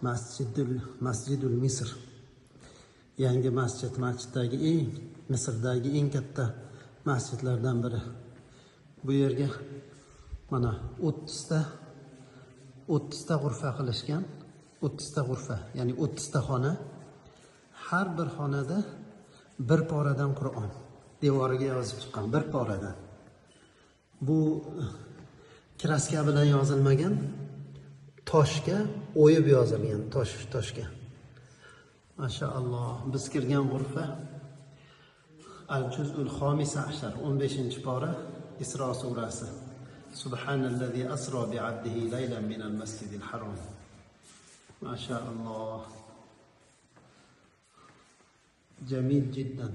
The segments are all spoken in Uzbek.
Masjidul Misr. Yangi masjiddagi Misrdagi eng katta masjidlardan biri. Bu yerga mana 30 ta g'urfa qilishgan. 30 ta g'urfa, ya'ni 30 ta xona. Har bir xonada bir poradan Qur'on devoriga yozib chiqqan, bir poradan. Bu kraska bilan yozilmagan, toshga o'yib yozilgan, toshga. Mashaalloh, biz kirgan g'urfa Al-Juz'ul Xomisa ashar, 15-pora, Isro surasi. Subhanallazi asro bi'abdihi laylan minal masjidil harom. Mashaalloh. Jamil jiddan.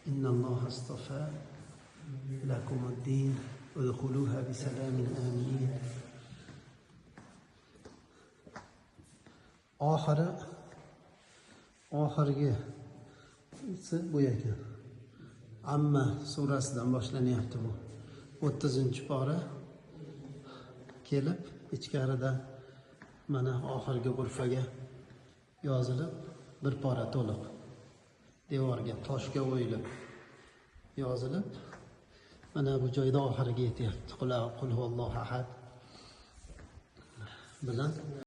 إن الله اصطفى لكم الدين ادخلوها بسلام آمنين. oxirgi bu ekan. Amma surasidan boshlanyapti bu. 30-pora kelib, ichkarida mana oxirgi g'urfaga yozilib, bir pora to'liq devorga, toshga o'yilib yozilib, mana bu joyda oxiriga yetyapti. Qul huvallohu ahad bilan